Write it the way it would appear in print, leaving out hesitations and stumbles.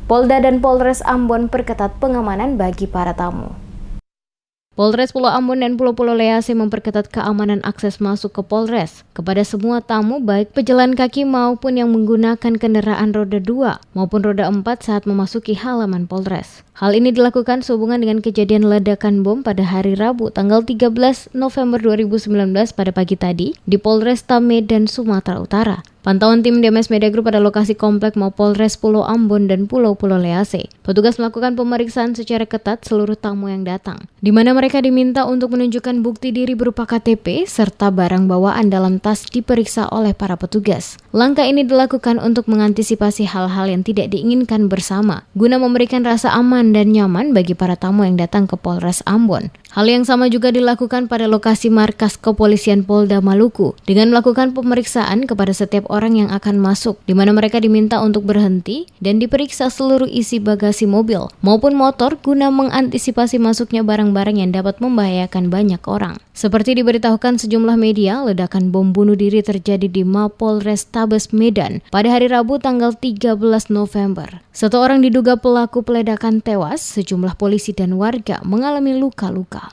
Polda dan Polres Ambon perketat pengamanan bagi para tamu. Polres Pulau Ambon dan Pulau Lease memperketat keamanan akses masuk ke Polres kepada semua tamu baik pejalan kaki maupun yang menggunakan kendaraan roda 2 maupun roda 4 saat memasuki halaman Polres. Hal ini dilakukan sehubungan dengan kejadian ledakan bom pada hari Rabu tanggal 13 November 2019 pada pagi tadi di Polresta Medan, Sumatera Utara. Pantauan tim DMS Media Group pada lokasi komplek Mapolres Pulau Ambon dan Pulau Lease. Petugas melakukan pemeriksaan secara ketat seluruh tamu yang datang, di mana mereka diminta untuk menunjukkan bukti diri berupa KTP serta barang bawaan dalam tas diperiksa oleh para petugas. Langkah ini dilakukan untuk mengantisipasi hal-hal yang tidak diinginkan bersama, guna memberikan rasa aman dan nyaman bagi para tamu yang datang ke Polres Ambon. Hal yang sama juga dilakukan pada lokasi markas Kepolisian Polda Maluku dengan melakukan pemeriksaan kepada setiap orang yang akan masuk, di mana mereka diminta untuk berhenti dan diperiksa seluruh isi bagasi mobil maupun motor guna mengantisipasi masuknya barang-barang yang dapat membahayakan banyak orang. Seperti diberitahukan sejumlah media, ledakan bom bunuh diri terjadi di Mapolrestabes Medan pada hari Rabu tanggal 13 November. Satu orang diduga pelaku peledakan tewas, sejumlah polisi dan warga mengalami luka-luka.